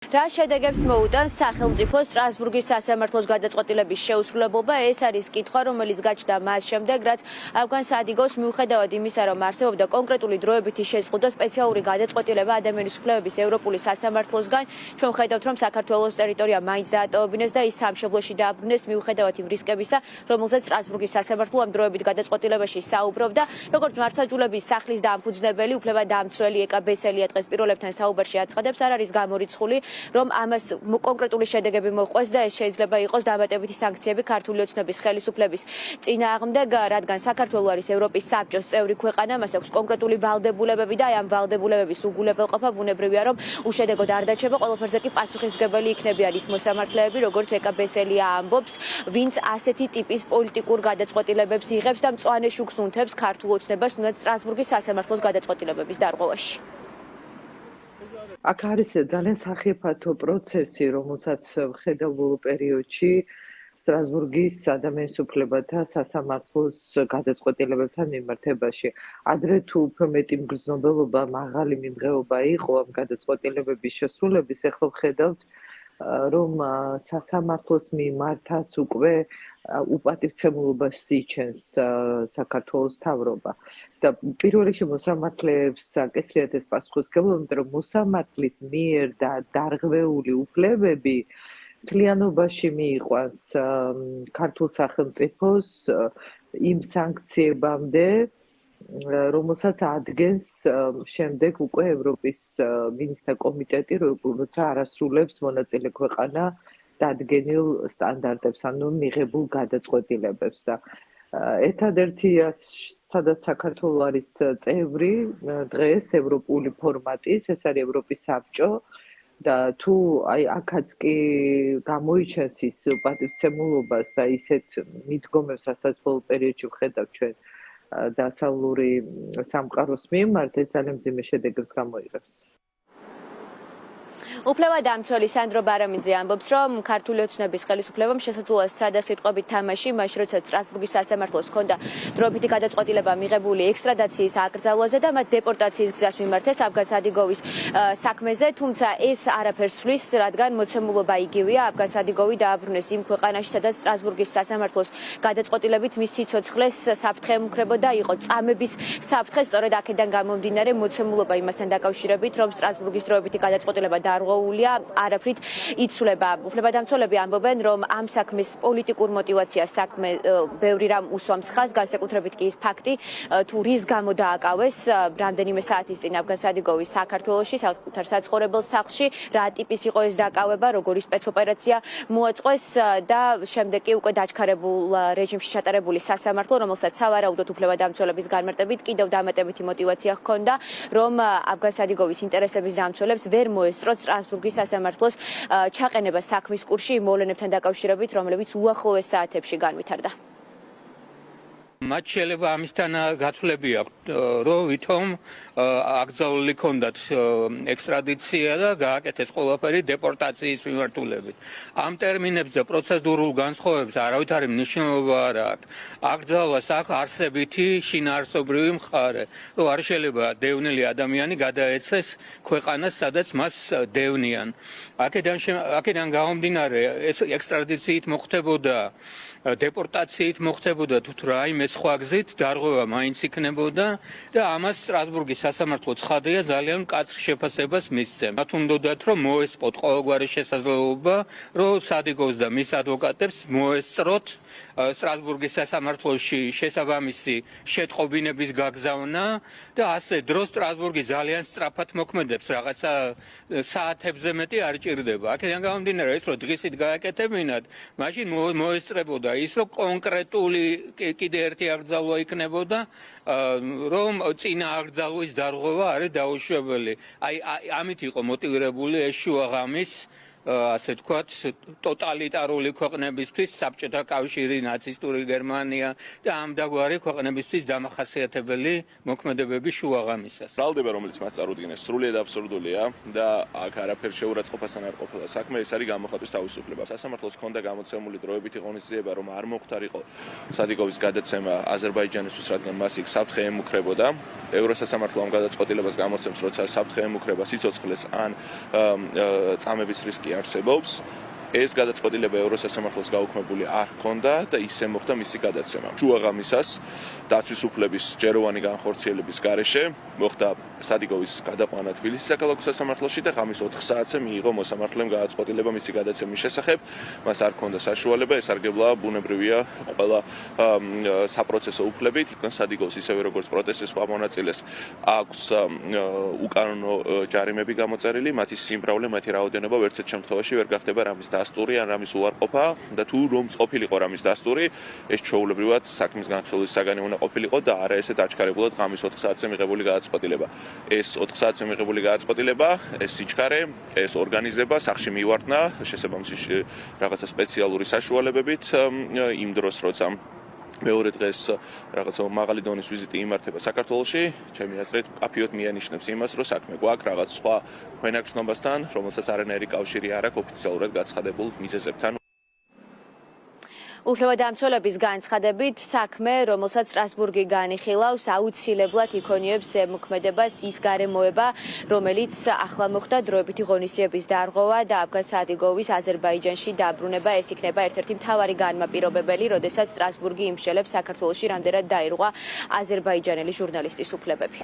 რა შედეგებს მოუტანს სახელმწიფო სტრასბურგის სასამართლოს გადაწყვეტილების შეუსრულებლობა? ეს არის კითხვა, რომელიც გაჩნდა მას შემდეგ, რაც ავგან სადიგოს მიუხედავად იმისა, რომ არსებობდა კონკრეტული დროებითი შეზღუდვა სპეციალური გადაწყვეტილება ადამიანის უფლებების ევროპული სასამართლოსგან, ჩვენ ვხედავთ, რომ საქართველოს ტერიტორია მაინც დაატოვებინეს და ის სამშობლოში დააბრუნეს მიუხედავად იმ რისკებისა, რომელზეც სტრასბურგის სასამართლო ამ დროებით გადაწყვეტილებაში საუბრობდა. როგორც მართლმსაჯულების სახლის დამფუძნებელი, უფლებადამცველი ეკა ბესელია დღეს პიროლებთან საუბარში აცხადებს, არ არის გამორიცხული, რომ ამას კონკრეტული შედეგები მოჰყვეს და ეს შეიძლება იყოს დამატებითი სანქციები ქართული ოცნების ხელისუფლების წინააღმდეგ, რადგან საქართველო არის ევროპის საბჭოს წევრი ქვეყანა, მას აქვს კონკრეტული ვალდებულებები და აი ამ ვალდებულებების უგულებელყოფა ბუნებრივია, რომ უშედეგოდ არ დაჩება, ყველაფერზე კი პასუხისმგებელი იქნებიან ის მოსამართლეები, როგორც ეკა ბესელია ამბობს, ვინც ასეთი ტიპის პოლიტიკურ გადაწყვეტილებებს იღებს და მწვანე შუქს უნთებს ქართულ ოცნებას, თუნდაც სტრასბურგის სასამართლოს გადაწყვეტილებების დარღვევაში. აქ არის ძალიან სახიფათო პროცესი, რომელსაც ვხედავ ბოლო პერიოდში სტრასბურგის ადამიანის უფლებათა სასამართლოს გადაწყვეტილებებთან მიმართებაში. ადრე თუ უფრო მეტი მგრძნობელობა, მაღალი მიმღეობა იყო ამ გადაწყვეტილებების შესრულების, ეხლა ვხედავთ, რომ სასამართლოს მიმართაც უკვე უპატივცემულობას იჩენს საქართველოს მთავრობა. და პირველ რიგში მოსამართლეებს აკისრიათ ეს პასუხისმგებლობა, იმიტომ რომ მოსამართლის მიერ დარღვეული უფლებები მთლიანობაში მიიყვანს ქართულ სახელმწიფოს იმ სანქციებამდე, რომელსაც ადგენს შემდეგ უკვე ევროპის მინისტრთა კომიტეტი, როცა არასრულებს მონაწილე ქვეყანა დადგენილ სტანდარტებს, ანუ მიღებულ გადაწყვეტილებებს და ერთადერთი სადაც საქართველო არის წევრი დღეს ევროპული ფორმატის, ეს არის ევროპის საბჭო და თუ აი აქაც კი გამოიჩენს ის პატივცემულობას და ისეთ მიდგომებს, რასაც ბოლო პერიოდში ვხედავთ ჩვენ დასავლური სამყაროს მიმართ, ეს ძალიან მძიმე შედეგებს გამოიღებს. უფლებადამცველი სანდრო ბარამიძე ამბობს, რომ ქართული ოცნების ხელისუფლებამ შესაძლოა სადასიტყვებით თამაში, მაშინ როცა სტრასბურგის სასამართლოს ჰქონდა დროებითი გადაწყვეტილება მიღებული ექსტრადიციის აკრძალვაზე და მათ დეპორტაციის გზას მიმართეს ავგან სადიგოვის საქმეზე, თუმცა ეს არაფერს ცვლის, რადგან მოცემულობა იგივეა, ავგან სადიგოვი დააბრუნეს იმ ქვეყანაში, სადაც სტრასბურგის სასამართლოს გადაწყვეტილებით მის სიცოცხლეს საფრთხე ემუქრებოდა, იყო წამების საფრთხე, სწორედ აქედან გამომდინარე მოცემულობა იმასთან დაკავშირებით, რომ სტრასბურგის დროებითი გადაწყვეტილება არაფრით იცვლება. უფლებადამცველები ამბობენ, რომ ამ საქმის პოლიტიკურ მოტივაციას საქმე ბევრი რამ უსვამს ხაზს, განსაკუთრებით კი ის ფაქტი, თუ რის გამო დააკავეს რამდენიმე საათის წინ ავგან სადიგოვის საქართველოში, საკუთარ საცხოვრებელ სახლში, რა ტიპის იყო ეს დაკავება, როგორი სპეცოპერაცია მოაწყვეს და შემდეგ კი უკვე დაჩქარებულ რეჟიმში ჩატარებული სასამართლო, რომელსაც სავარაუდოდ უფლებადამცველების განმარტებით კიდევ დამატებითი მოტივაცია ჰქონდა, რომ ავგან სადიგოვის ინტერესების დამცველებს ვერ მოესწროთ სტრასბურგის სასამართლოს ჩაყენება საქმის კურსში იმ მოვლენებთან დაკავშირებით, რომლებიც უახლოეს საათებში განვითარდა. მათ შეიძლება ამისთან გათვლები აქვთ, რომ ვითომ აკრძალული ჰქონდათ ექსტრადიცია და გააკეთეს ყველაფერი დეპორტაციის მიმართულებით. ამ ტერმინებს და პროცედურულ განსხვავებებს არავით არის მნიშვნელობა არ აქვს. აკრძალვას აქვს არსებითი შინაარსობრივი მხარე, რომ არ შეიძლება დევნილი ადამიანი გადაეცეს ქვეყანას, სადაც მას დევნიან. აქედან გამომდინარე, ეს ექსტრადიციით მოხდებოდა, დეპორტაციით მოხდებოდა თუ რაიმე სხვა გზით, დარღვევა მაინც იქნებოდა და ამას სტრასბურგის სასამართლო ცხადია ძალიან მკაცრ შეფასებას მისცემს. მათ უნდათ რომ მოესწროთ ყოველგვარი შესაძლებლობა, რომ სადიგოს და მის ადვოკატებს მოესწროთ სტრასბურგის სასამართლოში შესაბამისი შეტყობინების გაგზავნა და ასე დრო სტრასბურგი ძალიან სწრაფად მოქმედებს, რაღაცა საათებზე მეტი არ ჭირდება. აქედან გამომდინარე, ეს რომ დღისით გააკეთებინათ, მაშინ მოესწრებოდა ის რომ კონკრეტული კიდე ერთი აკრძალვა იქნებოდა, რომ წინა აკრძალვის დარღვევა არის დაუშვებელი. აი ამით იყო მოტივირებული ეს შუაღამის ასე თქვათ, ტოტალიტარული ქვეყნებისთვის საბჭოთა კავშირი, ნაცისტური გერმანია და ამდაგვარი ქვეყნებისთვის დამახასიათებელი მოქმედებების შუაღამისას. ბრალდება, რომელიც მას წარუდგინეს, სრულიად აბსურდულია და აქ არაფერ შეურაცხყოფასთან არ ყოფილა საქმე, ეს არის გამოხატვის თავისუფლება. სასამართლოს ჰქონდა გამოცემული დროებითი ღონისძიება, რომ არ მოხდარიყო სადიგოვის გადაცემა აზერბაიჯანისთვის, რადგან მას იქ საფრთხე ემუქრებოდა. ევროსასამართლო ამ გადაწყვეტილებას გამოცემს, როცა საფრთხე ემუქრება სიცოცხლეს ან წამების რისკი არსებობს. ეს გადაწყვეტილება ევროსასამართლოს გაუქმებული არ ჰქონდა და ისე მოხდა მისი გადაცემა. შუაღამისას დაცვის უფლების ჯეროვანი განხორციელების გარეშე მოხდა სადიგოვის გადაყვანა თბილისის საქალაქო სასამართლოში და ღამის 4 საათზე მიიღო მოსამართლემ გადაწყვეტილება მისი გადაცემის შესახებ. მას არ ჰქონდა საშუალება, ესარგებლა ბუნებრივია ყველა საპროცესო უფლებით, იქნებ სადიგოს ისევე როგორც პროტესტის სხვა მონაწილეს აქვს უკანონო ჯარიმები გამოწერილი, მათი სიმრავლე, მათი რაოდენობა ვერცერთ შემთხვევაში ვერ გახდება რამის დასტური ან რამის უარყოფა და თუ რომ ყოფილიყო რამის დასტური, ეს ჩვეულებრივად საქმის განხილვის საგანი უნდა ყოფილიყო და არა ესეთ აჩქარებულად ღამის 4 საათზე მიღებული გადაწყვეტილება. ეს 4 საათზე მიღებული გადაწყვეტილება, ეს სიჩქარე, ეს ორგანიზება სახში მივარდნა შესაბამისი რაღაცა სპეციალური საშუალებებით იმ დროს, როცა მეორე დღეს რაღაცა მაღალი დონის ვიზიტი იმართება საქართველოში, ჩემი აზრით, კაფეოდ მიანიშნებს იმას, რომ საქმე გვაქვს რაღაც სხვა ქვენაგრძნობასთან, რომელსაც არანაირი კავშირი არ აქვს ოფიციალურად გაცხადებულ მიზეზებთან. უფლებადამცველების განცხადებით, საქმე, რომელსაც სტრასბურგი განიხილავს, აუცილებლად იქონიებს ზემოქმედებას ის გარემოება, რომელიც ახლა მოხდა დროებითი ღონისძიების დარღვევა და აფგან სადიგოვის აზერბაიჯანში დაბრუნება. ეს იქნება ერთ-ერთი მთავარი განმაპირობებელი, როდესაც სტრასბურგი იმსჯელებს საქართველოში რამდენად დაირღვა აზერბაიჯანელი ჟურნალისტის უფლებები.